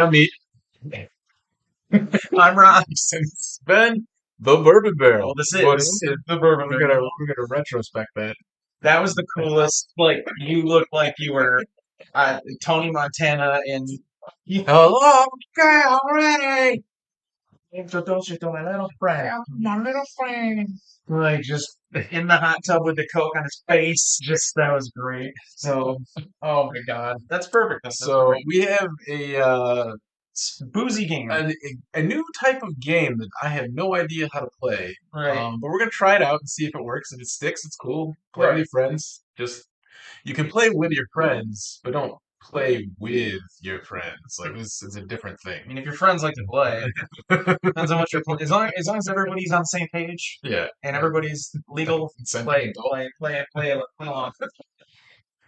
I'm me. I'm Rob. Since Ben, the bourbon barrel. Well, this But is the Bourbon. we're gonna retrospect that. That was the coolest. Like you looked like you were Tony Montana in. Hello, okay, already. Introduce you to my little friend. My little friend. Like just in the hot tub with the Coke on his face. Just that was great. So, oh my God, that's perfect. That's So perfect. we have Boozy game, a a new type of game that I have no idea how to play. right? But we're gonna try it out and see if it works. If it sticks, it's cool. Play with Right. your friends. Just you can play with your friends, but don't play with your friends. Like this is a different I thing. mean, if your friends like to play, depends on what you're playing. As long as everybody's on the same page Yeah. and everybody's legal, Consenting adult. play along.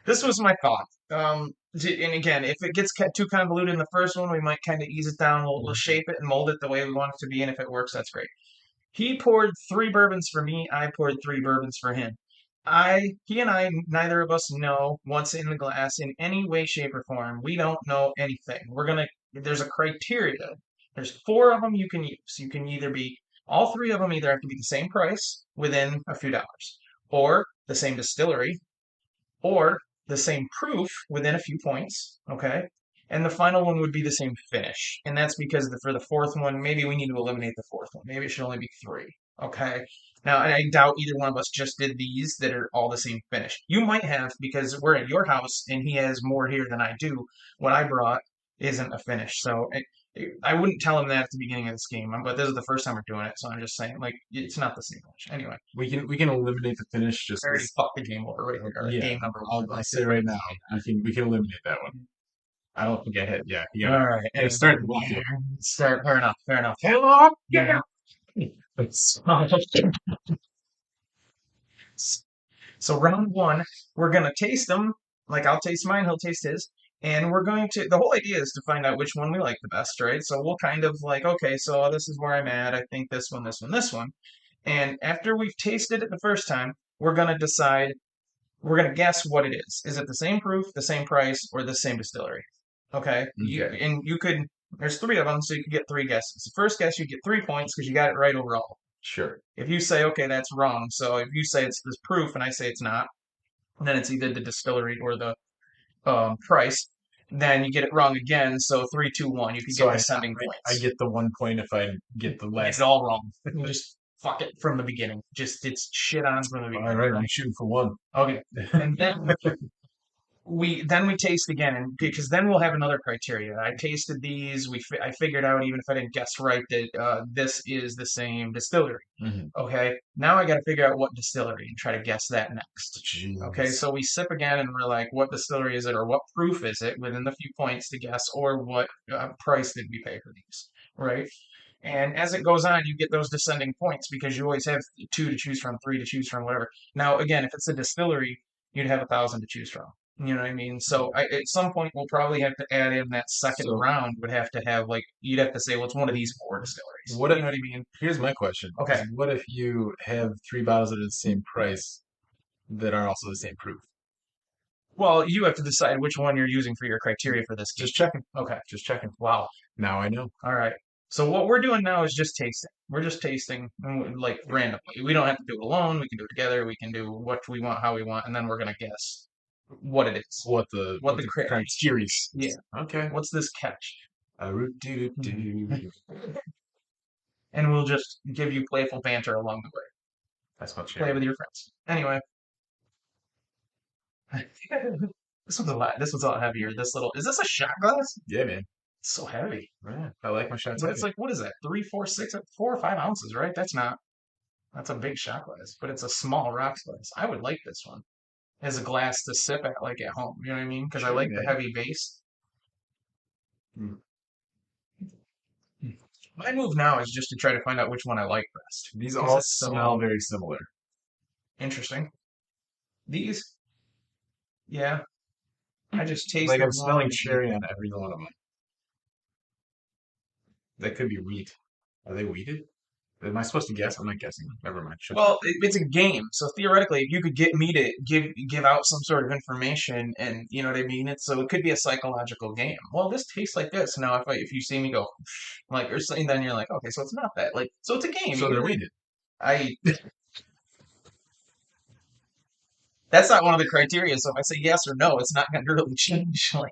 This was my thought. And again, if it gets too convoluted in the first one, we might kind of ease it down. We'll shape it and mold it the way we want it to be, and if it works, that's great. He poured three bourbons for me. I poured three bourbons for him. He and I, neither of us know what's in the glass in any way, shape, or form. We don't know anything. There's a criteria. There's four of them you can use. You can either be, all three of them either have to be the same price within a few dollars, or the same distillery, or the same proof within a few points. Okay. And the final one would be the same finish. And that's because for the fourth one, maybe we need to eliminate the fourth one. Maybe it should only be three. Okay. Now, and I doubt either one of us just did these that are all the same finish. You might have because we're at your house and he has more here than I do. What I brought isn't a finish. So I wouldn't tell him that at the beginning of this game, but this is the first time we're doing it. So I'm just saying, like, it's not the same finish. Anyway, We can eliminate the finish just I already 'cause- fucked the game over right here. Or yeah. game number I'll, one. I'll say right now we can eliminate that one. I don't think I had. Yeah, All right. you gotta start the block. Start. Fair enough. Fair enough. Hello. Yeah. So round one, we're gonna taste them. Like I'll taste mine, he'll taste his, and we're going to. The whole idea is to find out which one we like the best, right? So we'll kind of like, okay, so this is where I'm at. I think this one, this one, this one. And after we've tasted it the first time, we're gonna decide. We're gonna guess what it is. Is it the same proof, the same price, or the same distillery? Okay. Okay. You could. There's three of them, so you can get three guesses. The first guess you get 3 points because you got it right overall. Sure. If you say, okay, that's wrong, so if you say it's this proof and I say it's not, then it's either the distillery or the price. Then you get it wrong again, so 3, 2, 1. You could So get I descending I points. get the 1 point if I get the It's last. all wrong. You just fuck it from the beginning. Just it's shit on from the All beginning. right, I'm shooting for one. Okay, and then we taste again, and because then we'll have another criteria. I tasted these. I figured out even if I didn't guess right that this is the same distillery. Mm-hmm. Okay, now I got to figure out what distillery and try to guess that next. Okay, Jeez. so we sip again and we're like, what distillery is it, or what proof is it within the few points to guess, or what price did we pay for these, right? And as it goes on, you get those descending points because you always have two to choose from, three to choose from, whatever. Now, again, if it's a distillery, you'd have 1,000 to choose from. You know what I mean? So at some point, we'll probably have to add in that second So round. Would have to have like you'd have to say, well, it's one of these four distilleries. what You if? know what I mean? Here's my question: Okay. what if you have three bottles that are the same price that are also the same proof? Well, you have to decide which one you're using for your criteria for this game. Just checking. Okay. Just checking. Wow. Now I know. All right. So what we're doing now is just tasting. We're just tasting like randomly. We don't have to do it alone. We can do it together. We can do what we want, how we want, and then we're gonna guess what it is. What the criteria? Yeah. Okay. What's this catch? Do. And we'll just give you playful banter along the way. That's what Play with your friends. Anyway. This one's a lot. This one's a lot heavier. This little is this a shot glass? Yeah, man. It's so heavy. Yeah, I like my shots. But it's like what is that? 4 or 5 ounces, right? That's a big shot glass, but it's a small rocks glass. I would like this one as a glass to sip at like at home. You know what I mean? Because I Sure, like the man. heavy base. Mm. My move now is just to try to find out which one I like best. These 'Cause all it's so smell very similar. interesting. These, yeah, I just tasted Like I'm one. smelling cherry on every one of them. That could be wheat. Are they wheated? Am I supposed to guess? I'm not guessing. Never mind. Shut up. Well, it's a game, so theoretically, you could get me to give out some sort of information, and you know what I mean. It could be a psychological game. Well, this tastes like this. Now, if you see me go like or something, then you're like, okay, so it's not that. Like, so it's a game. So then read it. I That's not one of the criteria. So if I say yes or no, it's not going to really change. Like,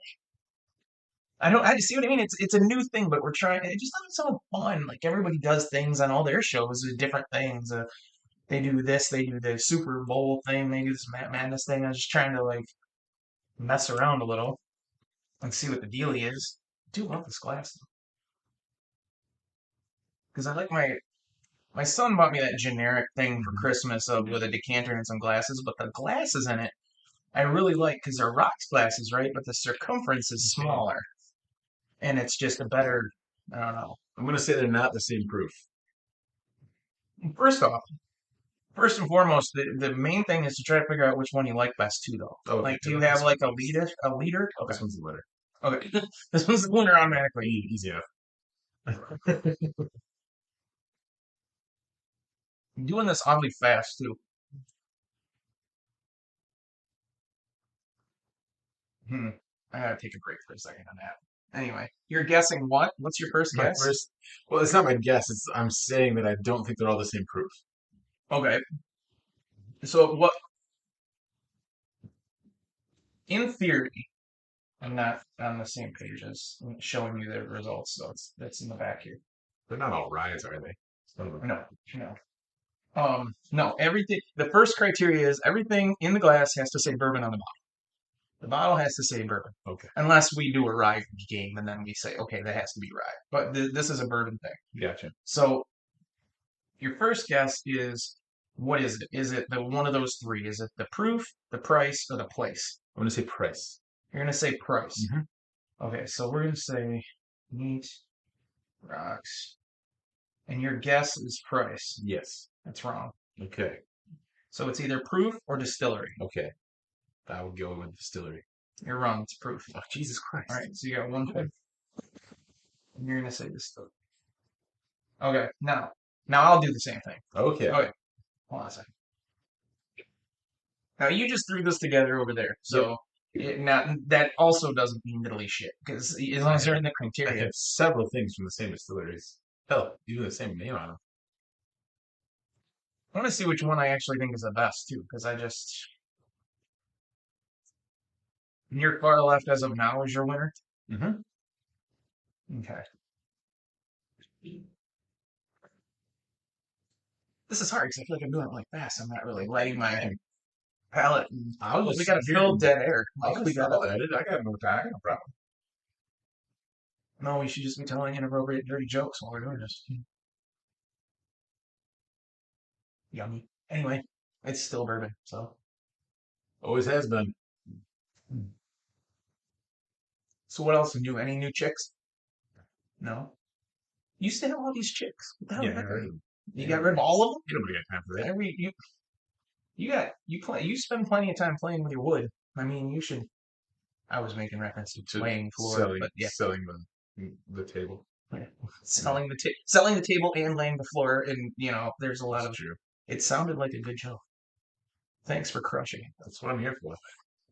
I see what I mean. It's a new thing, but we're trying. It just sounds so fun. Like everybody does things on all their shows, different things. They do this, they do the Super Bowl thing, they do this Madness thing. I was just trying to like mess around a little and see what the dealie is. I do love this glass because I like my son bought me that generic thing for Christmas of with a decanter and some glasses, but the glasses in it I really like because they're rocks glasses, right? But the circumference is smaller and it's just a better. I don't know. I'm gonna say they're not the same proof. First off, first and foremost, the main thing is to try to figure out which one you like best too, though. Oh, okay. Like, do you have like a leader? A leader? Okay. This one's the winner. Okay. This one's the winner automatically. Easy enough. I'm doing this oddly fast too. Hmm. I gotta take a break for a second on that. Anyway, you're guessing what? What's your first My guess? first. Well, it's not my guess. It's I'm saying that I don't think they're all the same proof. Okay. So what? In theory, I'm not on the same page as showing you the results, so that's in the back here. They're not all ryes, are they? No, no. No, everything, the first criteria is everything in the glass has to say bourbon on the bottle. The bottle has to say bourbon. Okay. Unless we do a rye game and then we say, okay, that has to be rye. But this is a bourbon thing. Gotcha. So your first guess is what is it? Is it the one of those three? Is it the proof, the price, or the place? I'm gonna say price. You're gonna say price. Mm-hmm. Okay, so we're gonna say neat rocks. And your guess is price. Yes. That's wrong. Okay. So it's either proof or distillery. Okay. I would go with distillery. You're wrong. It's proof. Oh, Jesus Christ. All right, so you got one point. And you're gonna say distillery. Okay, now I'll do the same thing. Okay. Okay, hold on a second. Now you just threw this together over there, so now that also doesn't mean diddly shit because as long as they're in the I criteria. have several things from the same distilleries. Hell, even the same name on them. I want to see which one I actually think is the best too, because I just your far left as of now is your winner. Mm-hmm. Okay. This is hard because I feel like I'm doing it like fast. I'm not really lighting my palate. And, I'll well, just we got to fill dead air. I'll Like, just follow that. I got no time. No problem. no, we should just be telling inappropriate, dirty jokes while we're doing this. Yummy. Anyway, it's still bourbon, so. Always has been. So what else new? Any new chicks? No. You used to have all these chicks. What the hell Yeah. happened? You got rid of all of them? Nobody got time for that. You spend plenty of time playing with your wood. I mean, you should. I was making reference to playing floor, but yeah, selling the table. yeah. Selling the table and laying the floor, and there's a lot That's of. true. It sounded like a good joke. Thanks for crushing it. That's what I'm here for.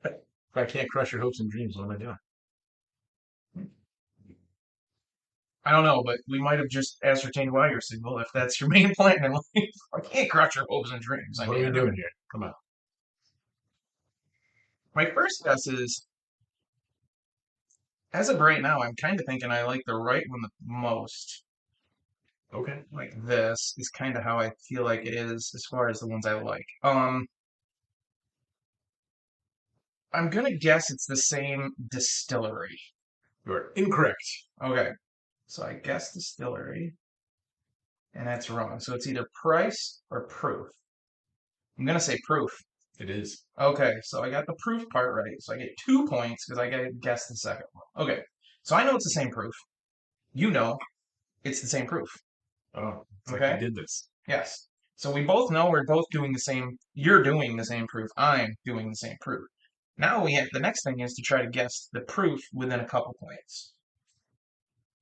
If I can't crush your hopes and dreams, what am I doing? I don't know, but we might have just ascertained why you're single if that's your main plan in life. I can't crush your hopes and dreams. What are we doing here? Come on. My first guess is, as of right now, I'm kind of thinking I like the right one the most. Okay. Like this is kind of how I feel like it is as far as the ones I like. I'm gonna guess it's the same distillery. You're incorrect. Okay, so I guess distillery, and that's wrong. So it's either price or proof. I'm gonna say proof. It is. Okay, so I got the proof part right. So I get 2 points because I gotta guess the second one. Okay, so I know it's the same proof. You know it's the same proof. Oh, it's Okay. like we did this. Yes. So we both know we're both doing the same. You're doing the same proof. I'm doing the same proof. Now the next thing is to try to guess the proof within a couple points.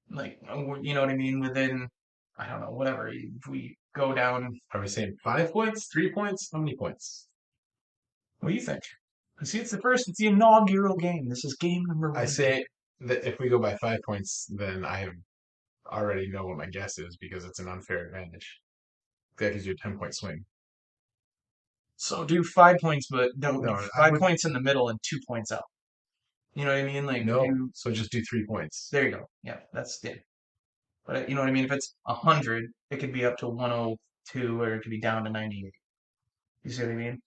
Like, you know what I mean? Within I don't know, whatever. If we go down, Are we saying 5 points? 3 points? How many points? what do you think? See, it's the inaugural game. This is game number I one. say that if we go by 5 points, then I have already know what my guess is because it's an unfair advantage. That gives you a 10 point swing. So do 5 points, but don't No, I 5 points in the middle and 2 points out. You know what I mean? Like no. do So just do 3 points. there you go. Yeah, that's it. But you know what I mean? If it's 100, it could be up to 102, or it could be down to 98. You see what I mean?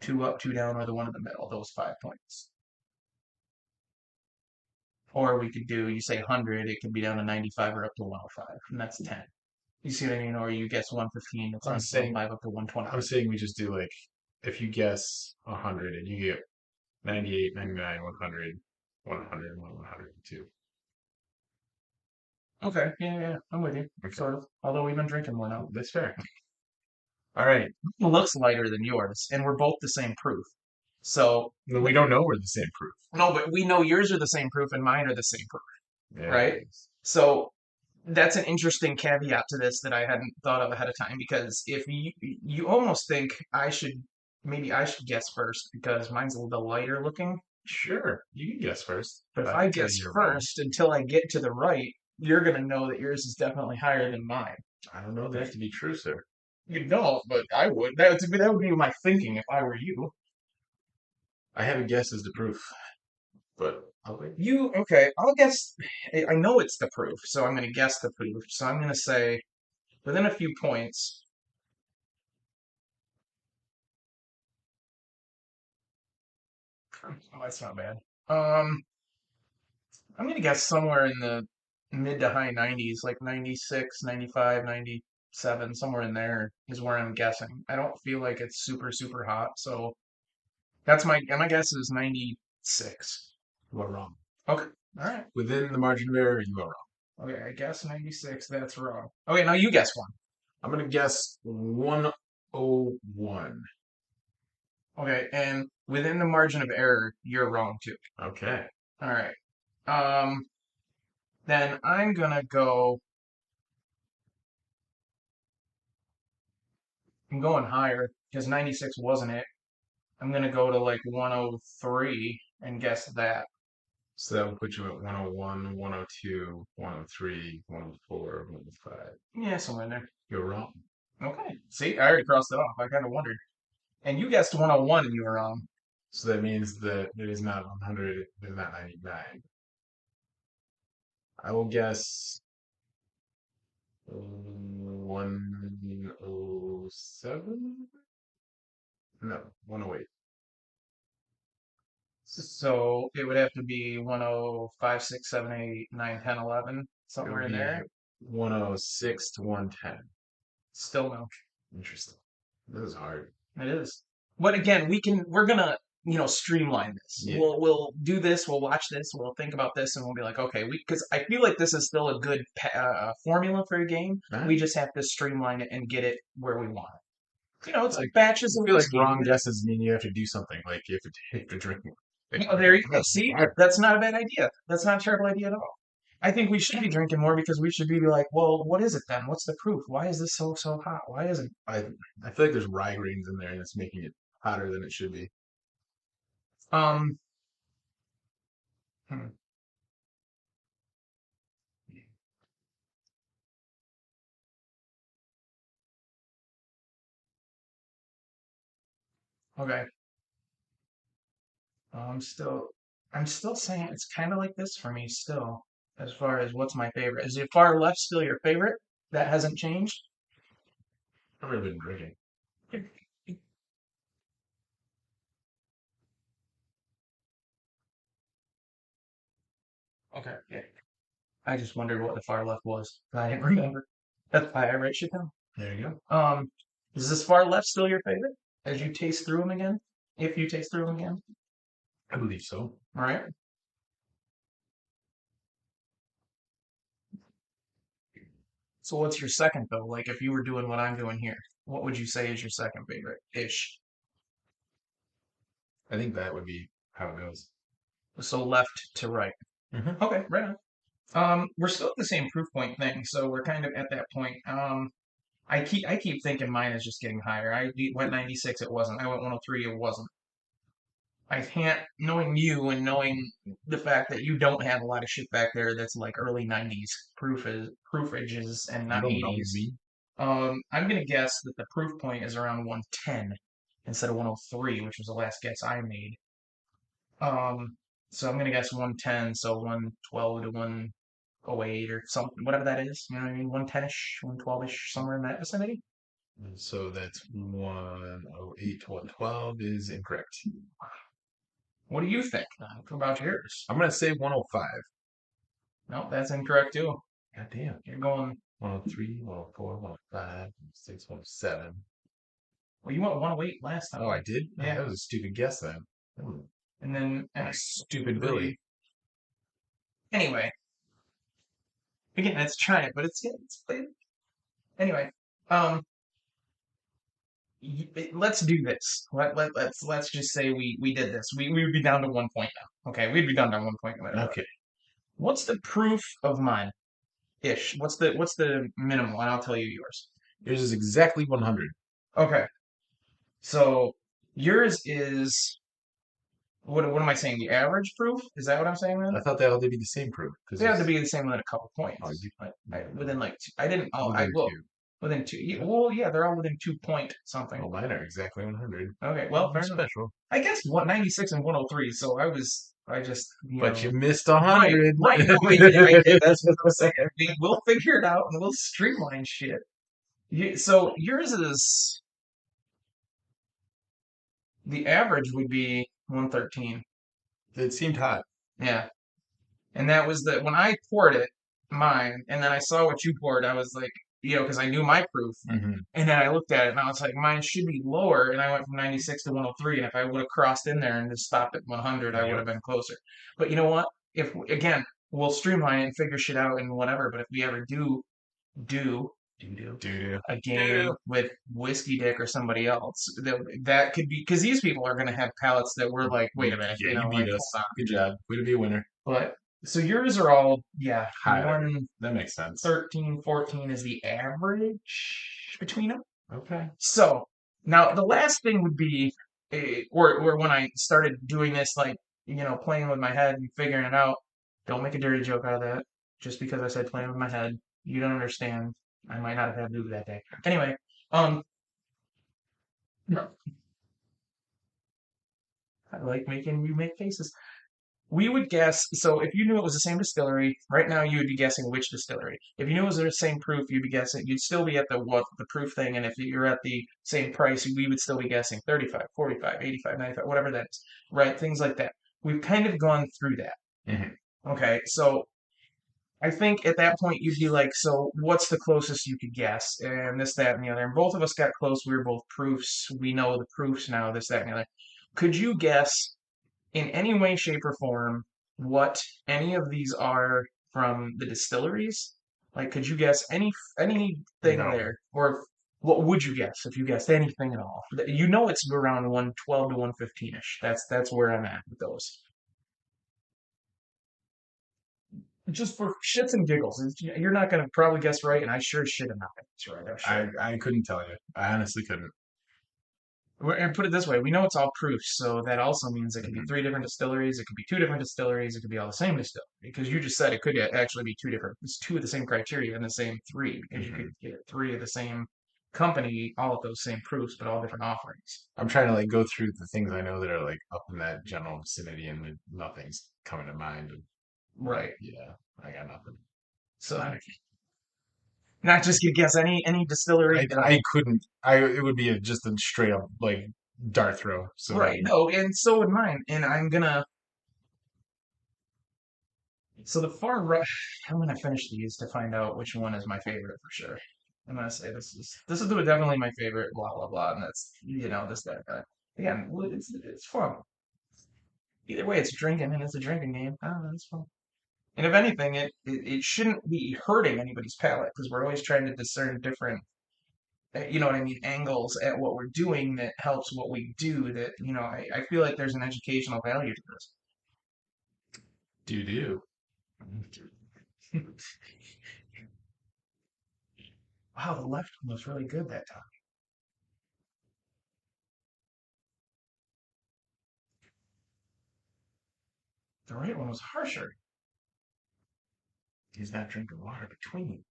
Two up, two down, or the one in the middle. Those 5 points. Or we could do, you say 100, it could be down to 95 or up to 105, and that's 10. You see what I mean? Or you guess 115, it's I'm saying 105 up to 120. I'm saying we just do like if you guess 100 and you get 98, 99, 100, 101, 102. Okay, yeah, I'm with you. Okay, Sort of. Although we've been drinking more now. that's fair. All right. It looks lighter than yours, and we're both the same proof. So, No, we don't know we're the same proof. no, but we know yours are the same proof and mine are the same proof, Yeah. right? So that's an interesting caveat to this that I hadn't thought of ahead of time, because if you almost think maybe I should guess first because mine's a little lighter looking. Sure. You can guess first. But if I I can tell guess you you're wrong. first until I get to the right, you're gonna know that yours is definitely higher than mine. I don't know that to be true, sir. You don't, but I would. That would be my thinking if I were you. I have a guess as the proof, but I'll wait. You okay? I'll guess. I know it's the proof, so I'm gonna guess the proof. So I'm gonna say within a few points. Oh, that's not bad. Um, I'm gonna guess somewhere in the mid to high 90s, like 96, 95, 97, somewhere in there is where I'm guessing. I don't feel like it's super, super hot, so my guess is 96. You are wrong. Okay, all right. Within the margin of error, you are wrong. Okay, I guess 96. That's wrong. Okay, now you guess one. I'm gonna guess 101. Okay, and within the margin of error, you're wrong too. Okay. All right. Um, then I'm gonna go. I'm going higher because 96 wasn't it. I'm gonna go to like 103 and guess that. So that would put you at 101, 102, 103, 104, 105. Yeah, somewhere in there. You're wrong. Okay. See, I already crossed it off. I kind of wondered. And you guessed 101 and you were wrong. So that means that it is not 100, it is not 99. I will guess 107? No, 108. So it would have to be 105, 6, 7, 8, 9, 10, 11, It somewhere would in be there. 106 to 110. Still no. Interesting. This is hard. It is. But again, we're gonna, streamline this. Yeah. We'll do this, we'll watch this, we'll think about this, and we'll be like, okay, because I feel like this is still a good formula for a game. Huh? We just have to streamline it and get it where we want it. It's like Like, batches I of feel like whiskey. wrong guesses mean you have to do something. Like you have to take the drink. Oh, there you go. See, that's not a bad idea. That's not a terrible idea at all. I think we should be drinking more because we should be like, well, what is it then? What's the proof? Why is this so hot? Why isn't? I feel like there's rye grains in there and it's making it hotter than it should be. Um. hmm, Okay. I'm still, I'm still saying it's kind of like this for me still, as far as what's my favorite. Is the far left still your favorite? That hasn't changed? I've never been drinking. Okay. Yeah. I just wondered what the far left was. I didn't remember. That's why I write shit down. There you go. Is this far left still your favorite? As you taste through them again? If you taste through them again? I believe so. All right. So what's your second though? Like if you were doing what I'm doing here, what would you say is your second favorite ish? I think that would be how it goes. So left to right. Hmm. Okay, right on. We're still at the same proof point thing, so we're kind of at that point. I keep thinking mine is just getting higher. Went 96, it wasn't. I went 103, it wasn't. I can't, knowing you and knowing the fact that you don't have a lot of shit back there that's like early 90s proofages and You not don't know 80s. me. I'm gonna guess that the proof point is around 110 instead of 103, which was the last guess I made. Um, so I'm gonna guess 110, so 112 to 108 or something, whatever that is. You know what I mean? 110-ish, 112-ish, somewhere in that vicinity. So that's 108 to 112 is incorrect. What do you think about yours? I'm gonna say 105. No, that's incorrect too. God damn. You're going. 103, 104, 105, 106, 107. Well, you went 108 last Oh, time. I did? Oh, Yeah, that was a stupid guess then. Hmm. and then Stupid Billy. anyway, again, it's China, but it's anyway. Um, let's do this. Let's just say we did this. We would be down to 1 point now. Okay, we'd be down to 1 point no matter what. Okay. What's the proof of mine? Ish. What's the minimum? And I'll tell you yours. Yours is exactly 100. Okay. So yours is what am I saying? The average proof? Is that what I'm saying then? I thought they all did be the same proof. They have to be the same within a couple Oh, points. you, Within like two, I didn't. Oh, I within will two. within two. Well, yeah, they're all within 2 point something. Well, mine are exactly 100. Okay, well, fair enough. Special. I guess 196 and 103. So I just But you missed right, 100. right. No, I did. That's what I'm saying. We'll figure it out and we'll streamline shit. So yours is the average would be 113. It seemed hot. Yeah. And that was when I poured it, mine, and then I saw what you poured, I was like, because I knew my proof. Mm-hmm. And then I looked at it and I was like, mine should be lower. And I went from 96 to 103. And if I would have crossed in there and just stopped at 100, I would Yep. have been closer. But you know what? Again, we'll streamline it and figure shit out and whatever. But if we ever do, Do a game do. with Whiskey Dick or somebody else, that could be, because these people are going to have palettes that were like, wait a minute, Yeah, you like, beat us. hold on. Good job. Way to be a winner. But so yours are all, yeah, Higher. That makes sense. 113, 14 is the average between them. Okay. So now the last thing would be, or when I started doing this, like, playing with my head and figuring it out, don't make a dirty joke out of that. Just because I said playing with my head, you don't understand. I might not have had to do that day. Anyway, um, I like making you make faces. We would guess, so if you knew it was the same distillery, right now you would be guessing which distillery. If you knew it was the same proof, you'd be guessing, you'd still be at the proof thing, and if you're at the same price, we would still be guessing 35, 45, 85, 95, whatever that is, right? Things like that. We've kind of gone through that. Mm-hmm. Okay, so I think at that point you'd be like, so what's the closest you could guess? And this, that, and the other. And both of us got close. We were both proofs. We know the proofs now, this, that, and the other. Could you guess in any way, shape, or form what any of these are from the distilleries? Like, could you guess anything No. there, or what would you guess if you guessed anything at all? You know, it's around 112 to 115 ish. That's where I'm at with those. Just for shits and giggles. You're not gonna probably guess right, and I sure shit am not gonna guess right. I'm sure. I couldn't tell you. I honestly couldn't. And put it this way, we know it's all proofs, so that also means it could be Mm-hmm. three different distilleries, it could be two different distilleries, it could be all the same distillery. Because you just said it could actually be it's two of the same criteria and the same three, because you Mm-hmm. could get three of the same company, all of those same proofs, but all different offerings. I'm trying to like go through the things I know that are like up in that general vicinity, and nothing's coming to mind. And Right. yeah, I got nothing. So not just gonna guess any distillery. I couldn't. It would be just a straight up like dart throw. So no. Right. No, and so would mine. And so the far right, I'm gonna finish these to find out which one is my favorite for sure. I'm gonna say this is definitely my favorite, blah blah blah, and that's this that that. Again, it's fun. Either way, it's drinking and it's a drinking game. I don't know, it's fun. And if anything, it shouldn't be hurting anybody's palate because we're always trying to discern different, you know what I mean, angles at what we're doing that helps what we do. That I feel like there's an educational value to this. Do. Wow, the left one was really good that time. The right one was harsher. He's not drinking water between.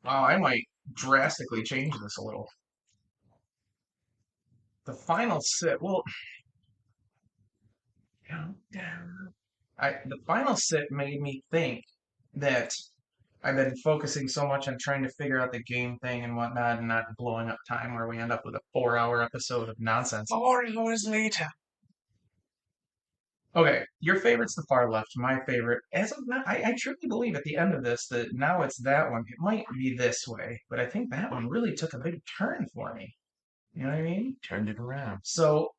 Wow, I might drastically change this a little. The final sip, well, the final sip made me think that I've been focusing so much on trying to figure out the game thing and whatnot and not blowing up time where we end up with a 4 hour episode of nonsense. 4 hours later. Okay, your favorite's the far left. My favorite, as of now, I truly believe at the end of this that now it's that one. It might be this way, but I think that one really took a big turn for me. You know what I mean? Turned it around. So,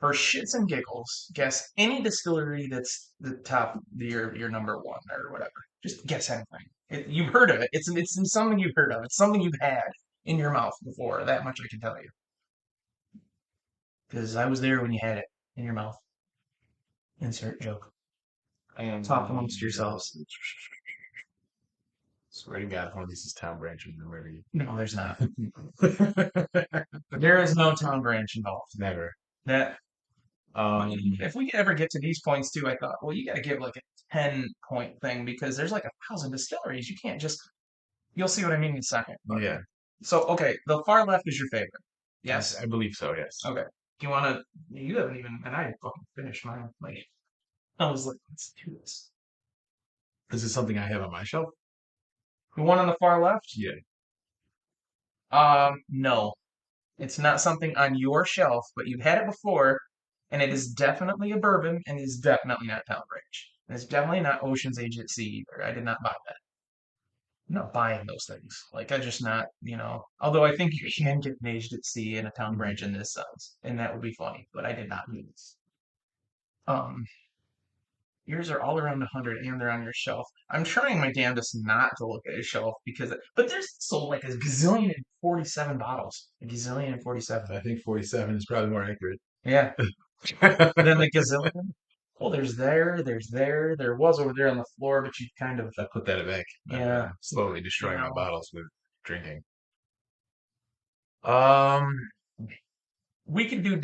for shits and giggles, guess any distillery that's the top, your number one or whatever. Just guess anything. You've heard of it. It's something you've heard of. It's something you've had in your mouth before. That much I can tell you. Because I was there when you had it in your mouth. Insert joke. And Talk amongst yourselves. Swear to God, one of these is Town Branch and where you. No, there's not. There is no town branch involved. Never. That Um, if we ever get to these points too, I thought, well, you got to give like a 10 point thing because there's like 1,000 distilleries. You can't just. You'll see what I mean in a second. yeah. So okay, the far left is your favorite. Yes. I believe so. Yes. Okay. Do you want to? You haven't even, and I fucking finished mine. Like I was like, let's do this. This is something I have on my shelf. The one on the far left? Yeah. No. It's not something on your shelf, but you've had it before, and it is definitely a bourbon, and it is definitely not Town Branch. And it's definitely not Ocean's Age at Sea either. I did not buy that. I'm not buying those things. Like, I just not, although I think you can get an Aged at Sea and a Town Branch in this sense, and that would be funny, but I did not do this. Um, Yours are all around 100 and they're on your shelf. I'm trying my damnedest not to look at a shelf but there's still like a gazillion and 47 bottles. A gazillion and 47. I think 47 is probably more accurate. Yeah. And then the gazillion. Well, there was over there on the floor, but you kind of, I put that back. yeah. Slowly destroying my No. bottles with drinking. We could do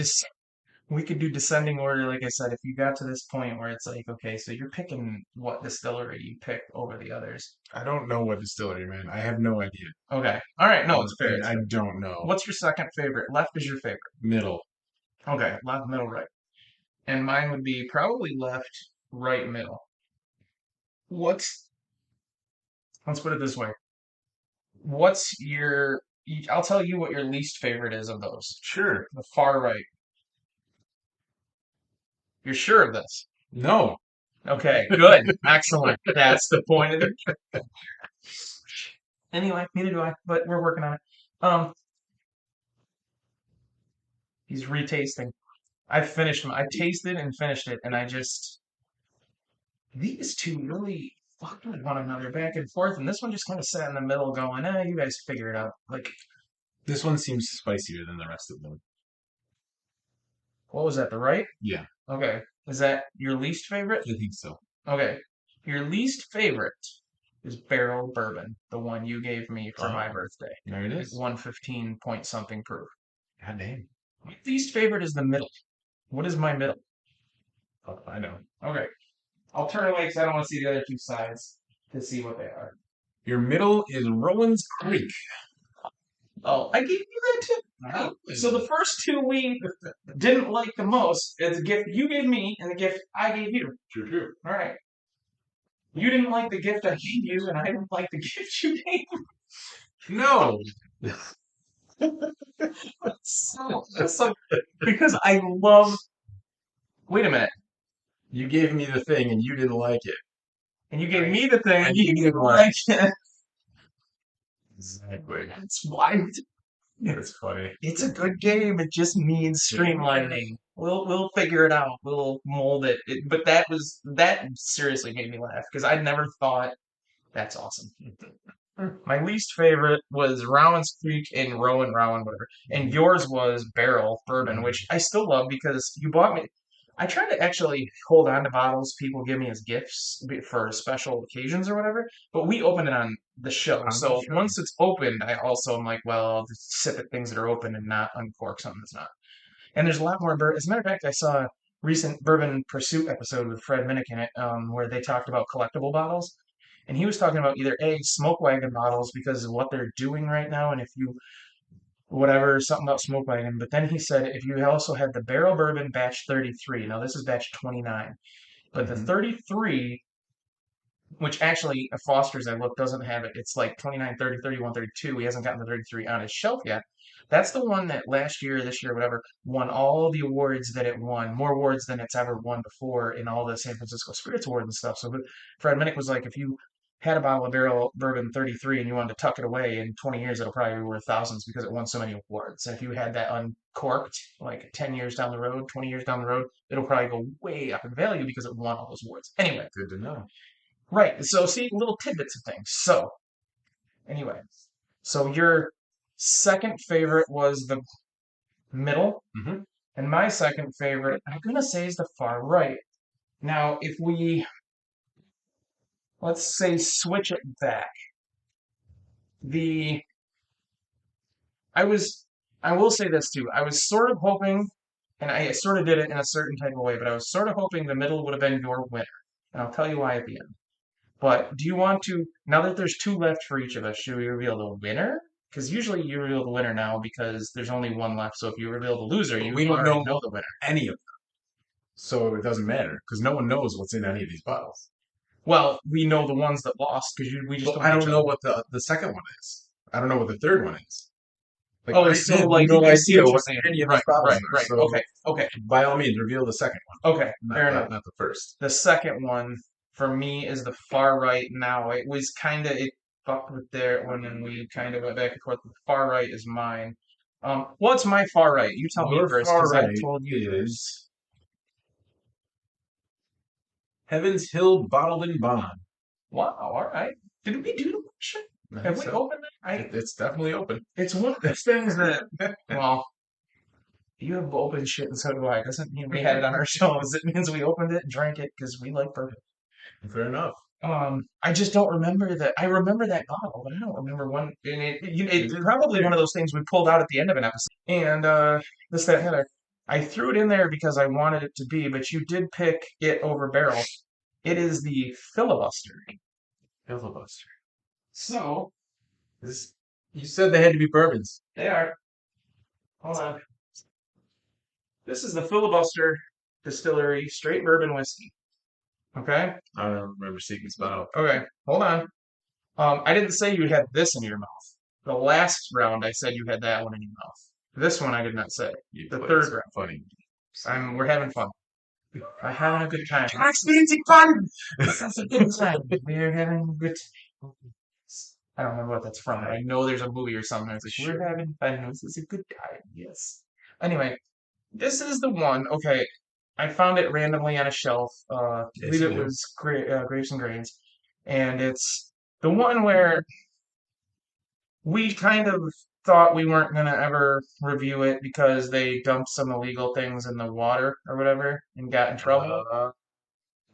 we could do descending order, like I said, if you got to this point where it's like, okay, so you're picking what distillery you pick over the others. I don't know what distillery, man. I have no idea. Okay. All right. No, it's fair. I don't know. What's your second favorite? Left is your favorite. Middle. Okay. Left, middle, right. And mine would be probably left, right, middle. What's, let's put it this way. What's your, I'll tell you what your least favorite is of those. Sure. The far right. You're sure of this? No. Okay, good. Excellent. That's the point of it. Anyway, neither do I, but we're working on it. He's retasting. I finished I tasted and finished it, and these two really fucked with one another back and forth, and this one just kind of sat in the middle going, you guys figure it out. Like, This one seems spicier than the rest of them. what was that, the right? Yeah, Okay. Is that your least favorite? I think so. Okay. Your least favorite is Barrel Bourbon, the one you gave me for my birthday. There it is. 115 point something proof. God damn. My least favorite is the middle. What is my middle? Oh, I know. Okay. I'll turn away because I don't want to see the other two sides to see what they are. Your middle is Rowan's Creek. Oh, I gave you that too. Oh, so the first two we didn't like the most is a gift you gave me and the gift I gave you. True. All right. You didn't like the gift I gave you, and I didn't like the gift you gave me. No. So, because I love. Wait a minute. You gave me the thing and you didn't like it. And you gave me the thing, And you you didn't didn't like it. Exactly. That's why. It's funny. It's a good game. It just needs streamlining. We'll figure it out. We'll mold it. But that seriously made me laugh because I never thought that's awesome. My least favorite was Rowan's Creek and Rowan, whatever. And yours was Barrel Bourbon, which I still love because you bought me. I try to actually hold on to bottles people give me as gifts for special occasions or whatever, but we open it on the show. On the So show. once it's opened, I also am like, well, I'll just sip at things that are open and not uncork something that's not. And there's a lot more bourbon. As a matter of fact, I saw a recent Bourbon Pursuit episode with Fred Minnick in it, where they talked about collectible bottles. And he was talking about either A, smoke wagon bottles because of what they're doing right now, and if you whatever, something about smoke wagon. But then he said if you also had the barrel bourbon batch 33, now this is batch 29, but the Hmm. 33, which actually Foster's I looked doesn't have it. It's like 29, 30, 31, 32. He hasn't gotten the 33 on his shelf yet. That's the one that last year, this year, whatever, won all the awards that it won, more awards than it's ever won before in all the San Francisco Spirits Awards and stuff. So Fred Minnick was like, if you had a bottle of barrel bourbon 33 and you wanted to tuck it away in 20 years, it'll probably be worth thousands because it won so many awards. And if you had that uncorked, like 10 years down the road, 20 years down the road, it'll probably go way up in value because it won all those awards. Anyway, Good to know. right. So see little tidbits of things. So anyway, so your second favorite was the middle, Hmm. and my second favorite, I'm gonna say, is the far right. Now, if we let's say switch it back, the I was I will say this too. I was sort of hoping, and I sort of did it in a certain type of way, but I was sort of hoping the middle would have been your winner, and I'll tell you why at the end. But do you want to, now that there's two left for each of us, should we reveal the winner? Because usually you reveal the winner now because there's only one left. So if you reveal the loser, But you we don't already know know the winner. any of them, so it doesn't matter because no one knows what's in any of these bottles. Well, we know the ones that lost because we just Well, told I each don't other. know what the second one is. I don't know what the third one is. Like Oh, I so have like no I see idea what you're what saying. any of these Right, bottles right, are. right. So Okay, okay, by all means, reveal the second one, okay. not Fair enough. the first. The second one for me is the far right now. It was kind of, it fucked with their one and we kind of went back and forth. The far right is mine. What's my far right? You tell me Your first far because I've right told you yours. is Heaven's Hill Bottled in Bond. Wow, all right. Did we do the question? I Have think we so. opened it? It's definitely open. It's one of those things that, well, you have open shit and so do I. It doesn't mean we had it on our shelves. It means we opened it and drank it because we like bourbon. Fair enough. I just don't remember that. I remember that bottle, but I don't remember one. And it's It is probably one there. of those things we pulled out at the end of an episode. And this, that, and the other. I threw it in there because I wanted it to be, but you did pick it over barrel. It is the filibuster. Filibuster. So This, you said they had to be bourbons. they are. Hold on. This is the filibuster distillery straight bourbon whiskey. Okay. I don't remember seeing this bottle. Okay. Hold on. I didn't say you had this in your mouth. The last round, I said you had that one in your mouth. This one, I did not say. You The play third some round. funny. We're having fun. I'm having a good time. Experiencing fun. This is a good time. We're having a good time. I don't remember what that's from. I know there's a movie or something. It's like, we're having fun. This is a good time. Yes. Anyway, this is the one. Okay, I found it randomly on a shelf. I Yes, believe you it do. was Grapes and Grains, and it's the one where we kind of thought we weren't gonna ever review it because they dumped some illegal things in the water or whatever and got in trouble. Uh,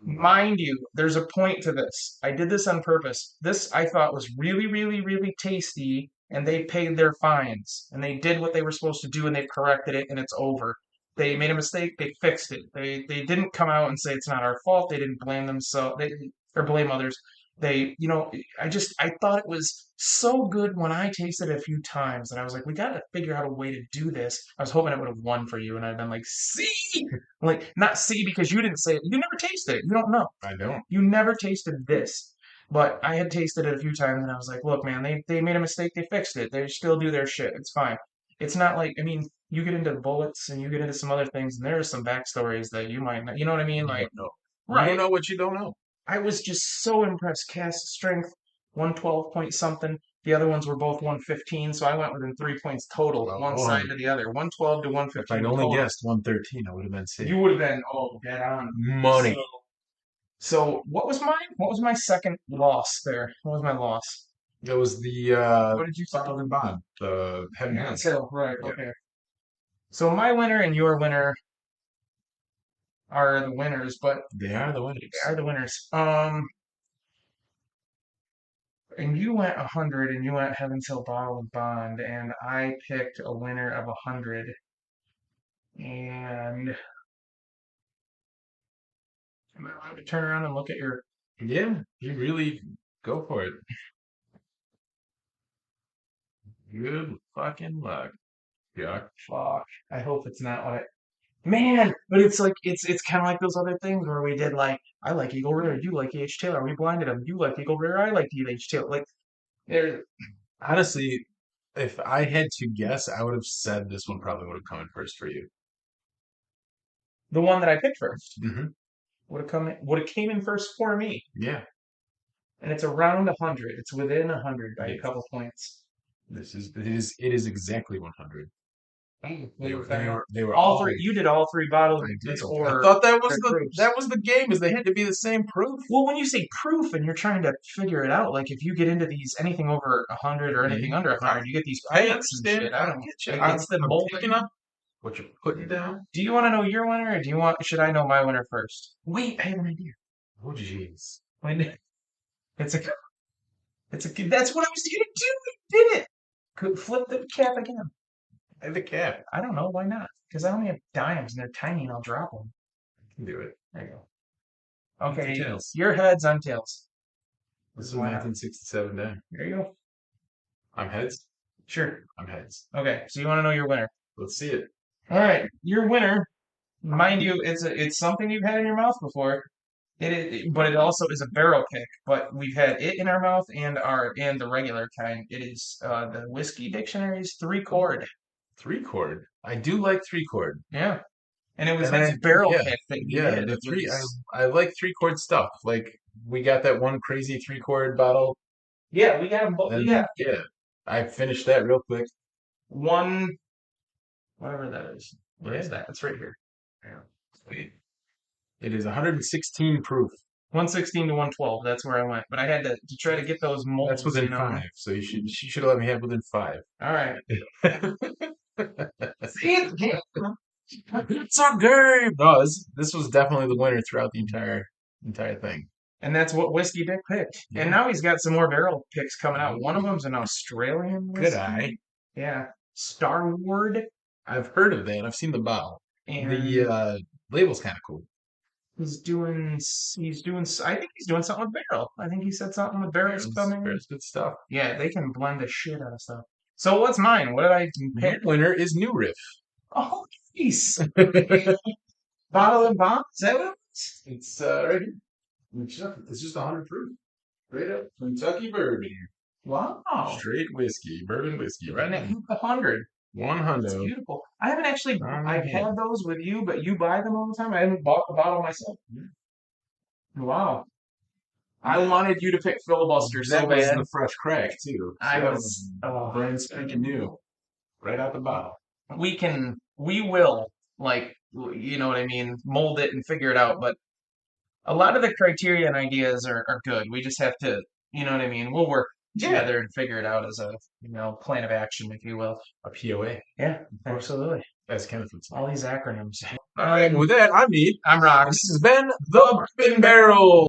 Mind you, there's a point to this. I did this on purpose. This I thought was really, really, really tasty, and they paid their fines, and they did what they were supposed to do, and they've corrected it, and it's over. They made a mistake, they fixed it. They didn't come out and say it's not our fault. They didn't blame themselves, they or blame others. I thought it was so good when I tasted it a few times, and I was like, we got to figure out a way to do this. I was hoping it would have won for you, and I'd been like, see, like, not see because you didn't say it. You never tasted it. You don't know. I don't. You never tasted this. But I had tasted it a few times and I was like, look, man, they made a mistake. They fixed it. They still do their shit. It's fine. It's not like, I mean, you get into bullets and you get into some other things and there are some backstories that you might not, you know what I mean? You Like, don't know. You don't right. know what you don't know. I was just so impressed. Cast strength, 112 point something. The other ones were both 115, so I went within 3 points total, Well, one hold side on. to the other. 112 to If I'd 115 only total. guessed 113, I would have been safe. You would have been, oh, dead on. Money. So what was mine? What was my second loss there? What was my loss? That was the What did you say? Bottled in Bond. The Heaven Hill. Hill, right, Yeah. okay. So my winner and your winner, are the winners, but They are the they winners. are the winners. And you went 100, and you went Heaven Hill Bottle of Bond, and I picked a winner of 100. And am I allowed to turn around and look at your? Yeah, you really go for it. Good fucking luck, Yuck. Fuck. I hope it's not what I. Man, but it's like it's kind of like those other things where we did like I like Eagle Rare, you like E.H. Taylor. We blinded him. You like Eagle Rare, I like E.H. Taylor. Like there, Honestly, if I had to guess, I would have said this one probably would have come in first for you. the one that I picked first Hmm. would have came in first for me, Yeah. and it's around 100. It's within 100 by a Yes. couple points. It is exactly 100. We were They were all all. three. You did all three bottles I did. I or thought that was their the proofs. that was the game, is they had to be the same proof. Well, when you say proof and you're trying to figure it out, like if you get into these anything over 100 or anything under 100, you get these I pints and understand. shit. I don't. Get you. It's the I'm mold. picking up what you're putting down. Do you want to know your winner, or do you want? Should I know my winner first? Wait, I have an idea. Oh, jeez. It's a. It's a. That's what I was gonna do. You did it. Could flip the cap again. I have the cap. I don't know why not. Because I only have dimes and they're tiny and I'll drop them. I can do it. There you go. Heads or Okay, tails? your heads on tails. This is Why not? 1967 down. There you go. I'm heads. Sure. I'm heads. Okay, so you want to know your winner? Let's see it. All right, your winner. Mind you, it's something you've had in your mouth before. But it also is a barrel pick. But we've had it in our mouth and the regular kind. It is the Whiskey Dictionary's 3 chord. 3 chord. I do like 3 chord. Yeah, and it was And his barrel yeah, pick that he yeah. did. The It three. was I like 3 chord stuff. Like we got that one crazy 3 chord bottle. yeah, we got him. And Yeah, yeah, I finished that real quick. one whatever that is. Where is Yeah. that? It's right here. Yeah. Sweet. It is 116 proof. 116 to 112. That's where I went. But I had to try to get those molds. That's within 5. So you should have let me have within 5. All right. It's a game. No, this was definitely the winner throughout the entire thing. And that's what Whiskey Dick picked. Yeah. And now he's got some more barrel picks coming out. One of them's an Australian Good whiskey. eye. Yeah. Starward. I've heard of that. I've seen the bottle. And The label's kind of cool. he's doing I think he's doing something with barrel. I think he said something with barrels coming. Barrel's good stuff. Yeah, they can blend the shit out of stuff. So what's mine? What did I Your compare? winner is New Riff. Oh, jeez. Bottle and bomb? Is that what it was? It's right here. It's just 100 proof. Straight up Kentucky bourbon. Wow. Straight whiskey, bourbon whiskey, right And it now. hit 100. One It's hundo. beautiful. I haven't actually, I've Yeah. had those with you, but you buy them all the time. I haven't bought the bottle myself. Wow. I wanted you to pick filibuster so That was bad. the fresh crack too. I that was, oh. brand spanking new, right out the bottle. We will, like, you know what I mean, mold it and figure it out. But a lot of the criteria and ideas are good. We just have to, you know what I mean? We'll work together and figure it out as a, plan of action, if you will. A POA, Yeah, absolutely. as Kenneth would say. All these acronyms. All right, with that, I'm Mead. I'm And Rocks. this has been the Bourbon Barrel.